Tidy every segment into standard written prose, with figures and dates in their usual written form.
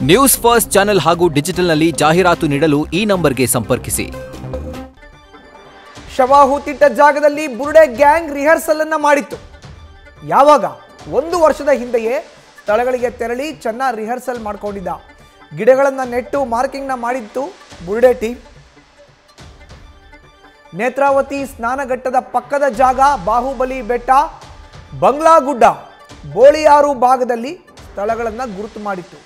News first channel ಹಾಗೂ ಡಿಜಿಟಲ್ನಲ್ಲಿ ಜಾಹೀರಾತು ನೀಡಲು ಈ ನಂಬರ್ಗೆ ಸಂಪರ್ಕಿಸಿ. ಶವ ಹೂತಿಟ್ಟ ಜಾಗದಲ್ಲಿ ಬುರುಡೆ ಗ್ಯಾಂಗ್ ರಿಹರ್ಸಲ್ ಅನ್ನ ಮಾಡಿತ್ತು. ಯಾವಾಗ? 1 ವರ್ಷದ ಹಿಂದೆಯೇ ಸ್ಥಳಗಳಿಗೆ ತೆರಳಿ ಚೆನ್ನಾಗಿ ರಿಹರ್ಸಲ್ ಮಾಡಿಕೊಂಡಿದ್ದ. ಗಿಡಗಳನ್ನು ನೆಟ್ಟು ಮಾರ್ಕಿಂಗ್ನ ಮಾಡಿತ್ತು ಬುರುಡೆ ಟೀಮ್. ನೇತ್ರಾವತಿ ಸ್ನಾನಘಟ್ಟದ ಪಕ್ಕದ ಜಾಗ, ಬಾಹುಬಲಿ ಬೆಟ್ಟ, ಬಂಗ್ಲಾಗುಡ್ಡ, ಬೋಳಿಯಾರು ಭಾಗದಲ್ಲಿ ಸ್ಥಳಗಳನ್ನು ಗುರುತು ಮಾಡಿತ್ತು.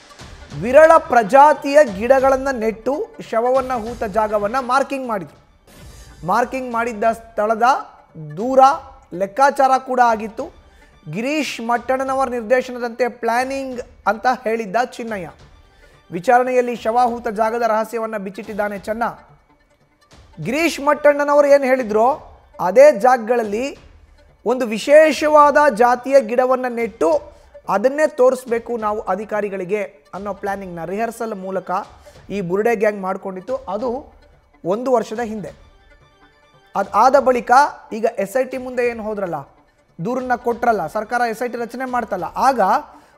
ವಿರಳ ಪ್ರಜಾತಿಯ ಗಿಡಗಳನ್ನು ನೆಟ್ಟು ಶವವನ್ನು ಹೂತ ಜಾಗವನ್ನು ಮಾರ್ಕಿಂಗ್ ಮಾಡಿತು. ಮಾರ್ಕಿಂಗ್ ಮಾಡಿದ್ದ ಸ್ಥಳದ ದೂರ ಲೆಕ್ಕಾಚಾರ ಕೂಡ ಆಗಿತ್ತು. ಗಿರೀಶ್ ಮಟ್ಟಣ್ಣನವರ ನಿರ್ದೇಶನದಂತೆ ಪ್ಲಾನಿಂಗ್ ಅಂತ ಹೇಳಿದ್ದ ಚಿನ್ನಯ್ಯ. ವಿಚಾರಣೆಯಲ್ಲಿ ಶವ ಹೂತ ಜಾಗದ ರಹಸ್ಯವನ್ನು ಬಿಚ್ಚಿಟ್ಟಿದ್ದಾನೆ ಚೆನ್ನ. ಗಿರೀಶ್ ಮಟ್ಟಣ್ಣನವರು ಏನು ಹೇಳಿದ್ರು, ಅದೇ ಜಾಗಗಳಲ್ಲಿ ಒಂದು ವಿಶೇಷವಾದ ಜಾತಿಯ ಗಿಡವನ್ನು ನೆಟ್ಟು ಅದನ್ನೇ ತೋರಿಸ್ಬೇಕು ನಾವು ಅಧಿಕಾರಿಗಳಿಗೆ ಅನ್ನೋ ಪ್ಲ್ಯಾನಿಂಗ್ನ ರಿಹರ್ಸಲ್ ಮೂಲಕ ಈ ಬುರುಡೆ ಗ್ಯಾಂಗ್ ಮಾಡಿಕೊಂಡಿತ್ತು. ಅದು 1 ವರ್ಷದ ಹಿಂದೆ. ಅದು ಆದ ಬಳಿಕ ಈಗ SIT ಮುಂದೆ ಏನು ಹೋದ್ರಲ್ಲ, ದೂರನ್ನ ಕೊಟ್ರಲ್ಲ, ಸರ್ಕಾರ SIT ರಚನೆ ಮಾಡ್ತಲ್ಲ, ಆಗ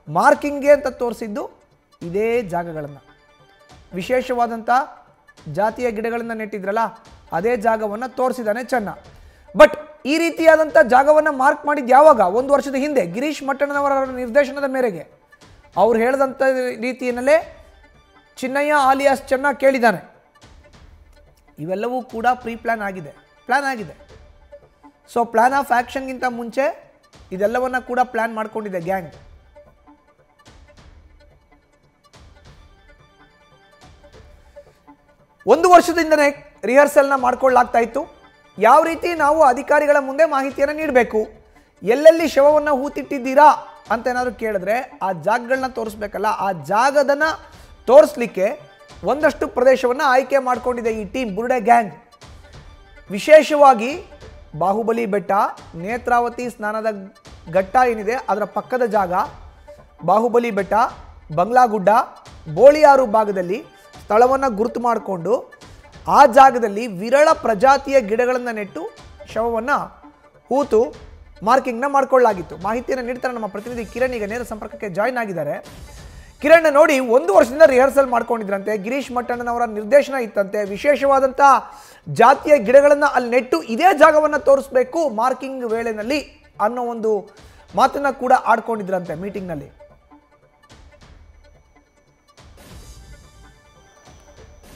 ಮಾರ್ಕಿಂಗ್ಗೆ ಅಂತ ತೋರಿಸಿದ್ದು ಇದೇ ಜಾಗಗಳನ್ನು, ವಿಶೇಷವಾದಂಥ ಜಾತಿಯ ಗಿಡಗಳನ್ನು ನೆಟ್ಟಿದ್ರಲ್ಲ ಅದೇ ಜಾಗವನ್ನು ತೋರಿಸಿದ್ದಾನೆ ಚೆನ್ನ. ಬಟ್ ಈ ರೀತಿಯಾದಂಥ ಜಾಗವನ್ನು ಮಾರ್ಕ್ ಮಾಡಿದ್ದು ಯಾವಾಗ? 1 ವರ್ಷದ ಹಿಂದೆ ಗಿರೀಶ್ ಮಟ್ಟಣ್ಣನವರ ನಿರ್ದೇಶನದ ಮೇರೆಗೆ ಅವ್ರು ಹೇಳಿದಂಥ ರೀತಿಯಲ್ಲೇ ಚಿನ್ನಯ್ಯ ಆಲಿಯಾಸ್ ಚೆನ್ನ ಕೇಳಿದ್ದಾನೆ. ಇವೆಲ್ಲವೂ ಕೂಡ ಪ್ಲಾನ್ ಆಗಿದೆ. ಸೊ ಪ್ಲಾನ್ ಆಫ್ ಆ್ಯಕ್ಷನ್ಗಿಂತ ಮುಂಚೆ ಇದೆಲ್ಲವನ್ನ ಕೂಡ ಪ್ಲಾನ್ ಮಾಡ್ಕೊಂಡಿದೆ ಗ್ಯಾಂಗ್. ಒಂದು ವರ್ಷದಿಂದನೇ ರಿಹರ್ಸಲ್ನ ಮಾಡ್ಕೊಳ್ಳಾಗ್ತಾ ಇತ್ತು. ಯಾವ ರೀತಿ ನಾವು ಅಧಿಕಾರಿಗಳ ಮುಂದೆ ಮಾಹಿತಿಯನ್ನು ನೀಡಬೇಕು, ಎಲ್ಲೆಲ್ಲಿ ಶವವನ್ನು ಹೂತಿಟ್ಟಿದ್ದೀರಾ ಅಂತ ಏನಾದರೂ ಕೇಳಿದ್ರೆ ಆ ಜಾಗಗಳನ್ನ ತೋರಿಸ್ಬೇಕಲ್ಲ. ಆ ಜಾಗದನ್ನ ತೋರಿಸ್ಲಿಕ್ಕೆ ಒಂದಷ್ಟು ಪ್ರದೇಶವನ್ನು ಆಯ್ಕೆ ಮಾಡಿಕೊಂಡಿದೆ ಈ ಟೀಮ್ ಬುರುಡೆ ಗ್ಯಾಂಗ್. ವಿಶೇಷವಾಗಿ ಬಾಹುಬಲಿ ಬೆಟ್ಟ, ನೇತ್ರಾವತಿ ಸ್ನಾನದ ಘಟ್ಟ ಏನಿದೆ ಅದರ ಪಕ್ಕದ ಜಾಗ, ಬಾಹುಬಲಿ ಬೆಟ್ಟ, ಬಂಗ್ಲಾಗುಡ್ಡ, ಬೋಳಿಯಾರು ಭಾಗದಲ್ಲಿ ಸ್ಥಳವನ್ನು ಗುರುತು ಮಾಡಿಕೊಂಡು ಆ ಜಾಗದಲ್ಲಿ ವಿರಳ ಪ್ರಜಾತಿಯ ಗಿಡಗಳನ್ನು ನೆಟ್ಟು ಶವವನ್ನು ಹೂತು ಮಾರ್ಕಿಂಗ್ನ ಮಾಡ್ಕೊಳ್ಳಲಾಗಿತ್ತು. ಮಾಹಿತಿಯನ್ನು ನೀಡ್ತಾರೆ ನಮ್ಮ ಪ್ರತಿನಿಧಿ ಕಿರಣ್. ಈಗ ನೇರ ಸಂಪರ್ಕಕ್ಕೆ ಜಾಯ್ನ್ ಆಗಿದ್ದಾರೆ. ಕಿರಣ್, ನೋಡಿ, 1 ವರ್ಷದಿಂದ ರಿಹರ್ಸಲ್ ಮಾಡ್ಕೊಂಡಿದ್ರಂತೆ, ಗಿರೀಶ್ ಮಟ್ಟಣ್ಣನವರ ನಿರ್ದೇಶನ ಇತ್ತಂತೆ, ವಿಶೇಷವಾದಂಥ ಜಾತಿಯ ಗಿಡಗಳನ್ನು ಅಲ್ಲಿ ನೆಟ್ಟು ಇದೇ ಜಾಗವನ್ನು ತೋರಿಸ್ಬೇಕು ಮಾರ್ಕಿಂಗ್ ವೇಳೆನಲ್ಲಿ ಅನ್ನೋ ಒಂದು ಮಾತನ್ನ ಕೂಡ ಆಡ್ಕೊಂಡಿದ್ರಂತೆ ಮೀಟಿಂಗ್ನಲ್ಲಿ.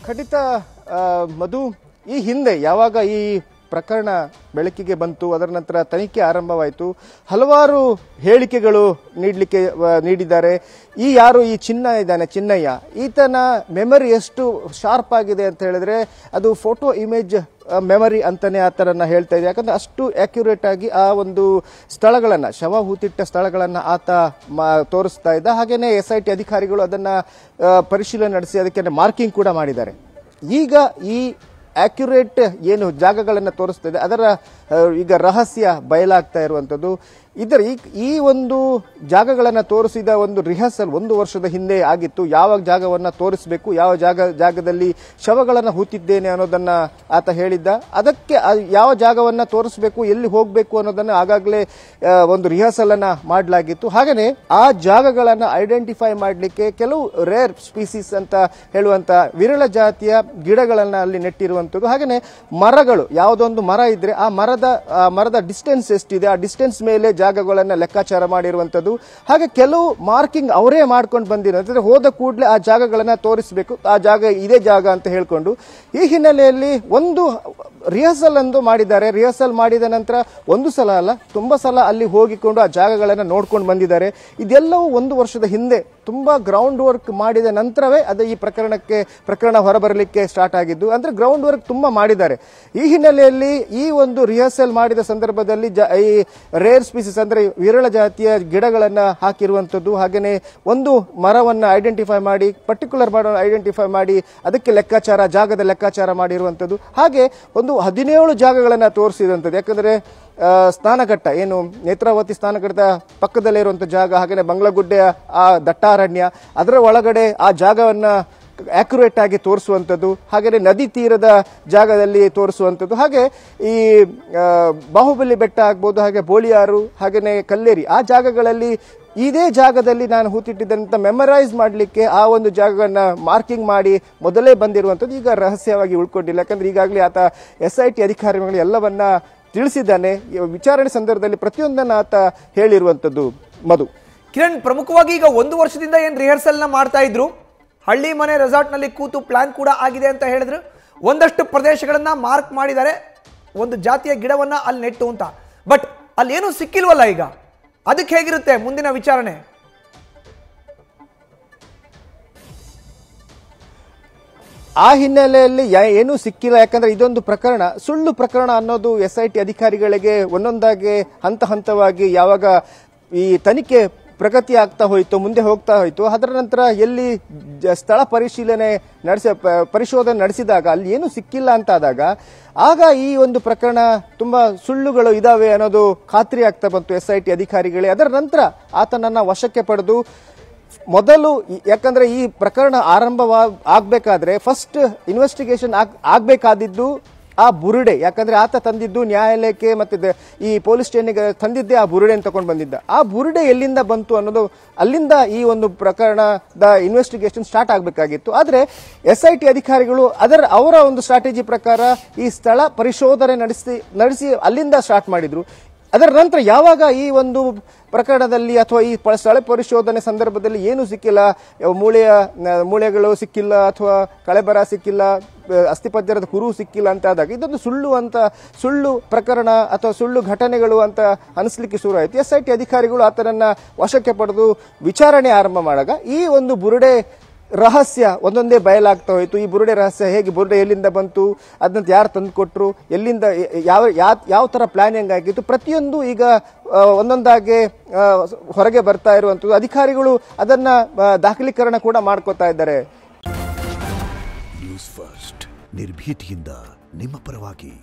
ಖಂಡಿತ ಮಧು, ಈ ಹಿಂದೆ ಯಾವಾಗ ಈ ಪ್ರಕರಣ ಬೆಳಕಿಗೆ ಬಂತು, ಅದರ ನಂತರ ತನಿಖೆ ಆರಂಭವಾಯಿತು, ಹಲವಾರು ಹೇಳಿಕೆಗಳು ನೀಡಿದ್ದಾರೆ. ಯಾರು ಈ ಚಿನ್ನಯ್ಯ, ಈತನ ಮೆಮರಿ ಎಷ್ಟು ಶಾರ್ಪ್ ಆಗಿದೆ ಅಂತ ಹೇಳಿದ್ರೆ ಅದು ಫೋಟೋ ಇಮೇಜ್ ಮೆಮರಿ ಅಂತಾನೆ ಆತರನ್ನ ಹೇಳ್ತಾ ಇದೆ. ಯಾಕಂದ್ರೆ ಅಷ್ಟು ಅಕ್ಯುರೇಟ್ ಆಗಿ ಆ ಒಂದು ಸ್ಥಳಗಳನ್ನ, ಶವ ಹೂತಿಟ್ಟ ಸ್ಥಳಗಳನ್ನ ಆತ ತೋರಿಸ್ತಾ ಇದ್ದ. ಹಾಗೇನೆ SIT ಅಧಿಕಾರಿಗಳು ಅದನ್ನ ಪರಿಶೀಲನೆ ನಡೆಸಿ ಅದಕ್ಕೆ ಮಾರ್ಕಿಂಗ್ ಕೂಡ ಮಾಡಿದ್ದಾರೆ. ಈಗ ಈ ಅಕ್ಯುರೇಟ್ ಏನು ಜಾಗಗಳನ್ನು ತೋರಿಸ್ತಾ ಇದೆ ಅದರ ಈಗ ರಹಸ್ಯ ಬಯಲಾಗ್ತಾ ಇರುವಂತದ್ದು. ಈ ಒಂದು ಜಾಗಗಳನ್ನು ತೋರಿಸಿದ ಒಂದು ರಿಹರ್ಸಲ್ 1 ವರ್ಷದ ಹಿಂದೆ ಆಗಿತ್ತು. ಯಾವ ಜಾಗವನ್ನ ತೋರಿಸಬೇಕು, ಯಾವ ಜಾಗದಲ್ಲಿ ಶವಗಳನ್ನು ಹೂತಿದ್ದೇನೆ ಅನ್ನೋದನ್ನ ಆತ ಹೇಳಿದ್ದ. ಅದಕ್ಕೆ ಯಾವ ಜಾಗವನ್ನ ತೋರಿಸಬೇಕು, ಎಲ್ಲಿ ಹೋಗಬೇಕು ಅನ್ನೋದನ್ನ ಆಗಾಗಲೇ ಒಂದು ರಿಹರ್ಸಲ್ ಅನ್ನ ಮಾಡಲಾಗಿತ್ತು. ಹಾಗೇನೆ ಆ ಜಾಗಗಳನ್ನ ಐಡೆಂಟಿಫೈ ಮಾಡಲಿಕ್ಕೆ ಕೆಲವು ರೇರ್ ಸ್ಪೀಸೀಸ್ ಅಂತ ಹೇಳುವಂತ ವಿರಳ ಜಾತಿಯ ಗಿಡಗಳನ್ನ ಅಲ್ಲಿ ನೆಟ್ಟಿರುವಂತದ್ದು. ಹಾಗೇನೆ ಮರಗಳು, ಯಾವುದೊಂದು ಮರ ಇದ್ರೆ ಆ ಮರದ ಡಿಸ್ಟೆನ್ಸ್ ಎಷ್ಟಿದೆ, ಆ ಡಿಸ್ಟೆನ್ಸ್ ಮೇಲೆ ಜಾಗಗಳನ್ನ ಲೆಕ್ಕಾಚಾರ ಮಾಡಿರುವಂತದ್ದು. ಹಾಗೆ ಕೆಲವು ಮಾರ್ಕಿಂಗ್ ಅವರೇ ಮಾಡ್ಕೊಂಡು ಬಂದಿರೋ, ಹೋದ ಕೂಡಲೇ ಆ ಜಾಗಗಳನ್ನ ತೋರಿಸಬೇಕು, ಆ ಜಾಗ ಇದೇ ಜಾಗ ಅಂತ ಹೇಳ್ಕೊಂಡು. ಈ ಹಿನ್ನೆಲೆಯಲ್ಲಿ ಒಂದು ರಿಹರ್ಸಲ್ ಅಂದು ಮಾಡಿದ್ದಾರೆ. ರಿಹರ್ಸಲ್ ಮಾಡಿದ ನಂತರ 1 ಸಲ ಅಲ್ಲ, ತುಂಬಾ ಸಲ ಅಲ್ಲಿ ಹೋಗಿಕೊಂಡು ಆ ಜಾಗಗಳನ್ನ ನೋಡ್ಕೊಂಡು ಬಂದಿದ್ದಾರೆ. ಇದೆಲ್ಲವೂ 1 ವರ್ಷದ ಹಿಂದೆ ತುಂಬಾ ಗ್ರೌಂಡ್ ವರ್ಕ್ ಮಾಡಿದ ನಂತರವೇ ಅದು ಈ ಪ್ರಕರಣ ಹೊರಬರಲಿಕ್ಕೆ ಸ್ಟಾರ್ಟ್ ಆಗಿದ್ದು. ಅಂದ್ರೆ ಗ್ರೌಂಡ್ ವರ್ಕ್ ತುಂಬಾ ಮಾಡಿದ್ದಾರೆ. ಈ ಹಿನ್ನೆಲೆಯಲ್ಲಿ ಈ ಒಂದು ರಿಹರ್ಸಲ್ ಮಾಡಿದ ಸಂದರ್ಭದಲ್ಲಿ ಈ ರೇರ್ ಸ್ಪೀಸೀಸ್ ಅಂದ್ರೆ ವಿರಳ ಜಾತಿಯ ಗಿಡಗಳನ್ನ ಹಾಕಿರುವಂತದ್ದು, ಹಾಗೇನೆ ಒಂದು ಮರವನ್ನ ಐಡೆಂಟಿಫೈ ಮಾಡಿ, ಪರ್ಟಿಕ್ಯುಲರ್ ಮರವನ್ನು ಐಡೆಂಟಿಫೈ ಮಾಡಿ ಅದಕ್ಕೆ ಜಾಗದ ಲೆಕ್ಕಾಚಾರ ಮಾಡಿರುವಂತದ್ದು. ಹಾಗೆ ಒಂದು 17 ಜಾಗಗಳನ್ನ ತೋರಿಸಿದಂಥದ್ದು. ಯಾಕಂದ್ರೆ ಸ್ನಾನಘಟ್ಟ ಏನು ನೇತ್ರಾವತಿ ಸ್ನಾನಘಟ್ಟದ ಪಕ್ಕದಲ್ಲೇ ಇರುವಂತಹ ಜಾಗ, ಹಾಗೆಯೇ ಬಂಗ್ಲಾಗುಡ್ಡೆ ಆ ದಟ್ಟಾರಣ್ಯ, ಅದರ ಒಳಗಡೆ ಆ ಜಾಗವನ್ನ ಆಕ್ಯುರೇಟ್ ಆಗಿ ತೋರಿಸುವಂಥದ್ದು, ಹಾಗೆಯೇ ನದಿ ತೀರದ ಜಾಗದಲ್ಲಿ ತೋರಿಸುವಂಥದ್ದು, ಹಾಗೆ ಈ ಬಾಹುಬಲಿ ಬೆಟ್ಟ ಆಗ್ಬೋದು, ಹಾಗೆ ಬೋಳಿಯಾರು, ಹಾಗೆಯೇ ಕಲ್ಲೇರಿ ಆ ಜಾಗಗಳಲ್ಲಿ ಇದೇ ಜಾಗದಲ್ಲಿ ನಾನು ಹೂತಿಟ್ಟಿದ್ದಂತ ಮೆಮರೈಸ್ ಮಾಡಲಿಕ್ಕೆ ಆ ಒಂದು ಜಾಗವನ್ನ ಮಾರ್ಕಿಂಗ್ ಮಾಡಿ ಮೊದಲೇ ಬಂದಿರುವಂಥದ್ದು ಈಗ ರಹಸ್ಯವಾಗಿ ಉಳ್ಕೊಂಡಿಲ್ಲ. ಯಾಕಂದ್ರೆ ಈಗಾಗಲೇ ಆತ SIT ಅಧಿಕಾರಿಗಳು ಎಲ್ಲವನ್ನ ತಿಳಿಸಿದ್ದಾನೆ. ವಿಚಾರಣೆ ಸಂದರ್ಭದಲ್ಲಿ ಪ್ರತಿಯೊಂದನ್ನ ಆತ ಹೇಳಿರುವಂಥದ್ದು. ಮಧು, ಕಿರಣ್, ಪ್ರಮುಖವಾಗಿ ಈಗ 1 ವರ್ಷದಿಂದ ಏನು ರಿಹರ್ಸಲ್ನ ಮಾಡ್ತಾ ಇದ್ರು, ಹಳ್ಳಿ ಮನೆ ರೆಸಾರ್ಟ್ನಲ್ಲಿ ಕೂತು ಪ್ಲಾನ್ ಕೂಡ ಆಗಿದೆ ಅಂತ ಹೇಳಿದ್ರು. ಒಂದಷ್ಟು ಪ್ರದೇಶಗಳನ್ನ ಮಾರ್ಕ್ ಮಾಡಿದ್ದಾರೆ, ಒಂದು ಜಾತಿಯ ಗಿಡವನ್ನ ಅಲ್ಲಿ ನೆಟ್ಟು ಅಂತ. ಬಟ್ ಅಲ್ಲಿ ಏನು ಸಿಕ್ಕಿಲ್ವಲ್ಲ, ಈಗ ಅದಕ್ಕೆ ಹೇಗಿರುತ್ತೆ ಮುಂದಿನ ವಿಚಾರಣೆ? ಆ ಹಿನ್ನೆಲೆಯಲ್ಲಿ ಏನೂ ಸಿಕ್ಕಿಲ್ಲ. ಯಾಕಂದ್ರೆ ಇದೊಂದು ಪ್ರಕರಣ, ಸುಳ್ಳು ಪ್ರಕರಣ ಅನ್ನೋದು SIT ಅಧಿಕಾರಿಗಳಿಗೆ ಒಂದೊಂದಾಗಿ ಹಂತ ಹಂತವಾಗಿ ಯಾವಾಗ ಈ ತನಿಖೆ ಪ್ರಗತಿ ಆಗ್ತಾ ಹೋಯಿತು, ಮುಂದೆ ಹೋಗ್ತಾ ಹೋಯಿತು, ಅದರ ನಂತರ ಎಲ್ಲಿ ಸ್ಥಳ ಪರಿಶೋಧನೆ ನಡೆಸಿದಾಗ ಅಲ್ಲಿ ಏನು ಸಿಕ್ಕಿಲ್ಲ ಅಂತ ಆದಾಗ ಆಗ ಈ ಒಂದು ಪ್ರಕರಣ ತುಂಬಾ ಸುಳ್ಳುಗಳು ಇದಾವೆ ಅನ್ನೋದು ಖಾತ್ರಿ ಆಗ್ತಾ ಬಂತು SIT ಅಧಿಕಾರಿಗಳೇ. ಅದರ ನಂತರ ಆತನನ್ನ ವಶಕ್ಕೆ ಪಡೆದು ಮೊದಲು, ಯಾಕಂದ್ರೆ ಈ ಪ್ರಕರಣ ಆಗ್ಬೇಕಾದ್ರೆ ಫಸ್ಟ್ ಇನ್ವೆಸ್ಟಿಗೇಷನ್ ಆಗ್ಬೇಕಾದಿದ್ದು ಆ ಬುರುಡೆ. ಯಾಕಂದ್ರೆ ಆತ ತಂದಿದ್ದು ನ್ಯಾಯಾಲಯಕ್ಕೆ ಮತ್ತೆ ಈ ಪೊಲೀಸ್ ಸ್ಟೇಷನ್ಗೆ ತಂದಿದ್ದೇ ಆ ಬುರುಡೆಯನ್ನು ತಗೊಂಡು ಬಂದಿದ್ದ. ಆ ಬುರುಡೆ ಎಲ್ಲಿಂದ ಬಂತು ಅನ್ನೋದು, ಅಲ್ಲಿಂದ ಈ ಒಂದು ಪ್ರಕರಣದ ಇನ್ವೆಸ್ಟಿಗೇಷನ್ ಸ್ಟಾರ್ಟ್ ಆಗಬೇಕಾಗಿತ್ತು. ಆದ್ರೆ SIT ಅಧಿಕಾರಿಗಳು ಅವರ ಒಂದು ಸ್ಟ್ರಾಟಜಿ ಪ್ರಕಾರ ಈ ಸ್ಥಳ ಪರಿಶೋಧನೆ ನಡೆಸಿ ಅಲ್ಲಿಂದ ಸ್ಟಾರ್ಟ್ ಮಾಡಿದ್ರು. ಅದರ ನಂತರ ಯಾವಾಗ ಈ ಒಂದು ಪ್ರಕರಣದಲ್ಲಿ ಅಥವಾ ಈ ಸ್ಥಳ ಪರಿಶೋಧನೆ ಸಂದರ್ಭದಲ್ಲಿ ಏನು ಸಿಕ್ಕಿಲ್ಲ, ಮೂಳೆಗಳು ಸಿಕ್ಕಿಲ್ಲ ಅಥವಾ ಕಳೆಬರ ಸಿಕ್ಕಿಲ್ಲ, ಅಸ್ಥಿಪಂಜರದ ಕುರು ಸಿಕ್ಕಿಲ್ಲ ಅಂತ ಆದಾಗ ಇದೊಂದು ಸುಳ್ಳು ಪ್ರಕರಣ ಅಥವಾ ಸುಳ್ಳು ಘಟನೆಗಳು ಅಂತ ಅನಿಸ್ಲಿಕ್ಕೆ ಶುರು ಆಯಿತು. SIT ಅಧಿಕಾರಿಗಳು ಆತನನ್ನ ವಶಕ್ಕೆ ಪಡೆದು ವಿಚಾರಣೆ ಆರಂಭ ಮಾಡಿದಾಗ ಈ ಒಂದು ಬುರುಡೆ ರಹಸ್ಯ ಒಂದೊಂದೇ ಬಯಲಾಗ್ತಾ ಹೋಯಿತು. ಈ ಬುರುಡೆ ರಹಸ್ಯ ಹೇಗೆ, ಬುರುಡೆ ಎಲ್ಲಿಂದ ಬಂತು, ಅದನ್ನ ಯಾರು ತಂದು ಕೊಟ್ಟರು, ಎಲ್ಲಿಂದ ಯಾವ ತರ ಪ್ಲಾನಿಂಗ್ ಆಗಿತ್ತು, ಪ್ರತಿಯೊಂದು ಈಗ ಒಂದೊಂದಾಗಿ ಹೊರಗೆ ಬರ್ತಾ ಇರುವಂತದ್ದು. ಅಧಿಕಾರಿಗಳು ಅದನ್ನ ದಾಖಲೀಕರಣ ಕೂಡ ಮಾಡ್ಕೋತಾ ಇದ್ದಾರೆ. ನ್ಯೂಸ್ ಫಸ್ಟ್, ನಿರ್ಭೀತಿಯಿಂದ ನಿಮ್ಮ ಪರವಾಗಿ.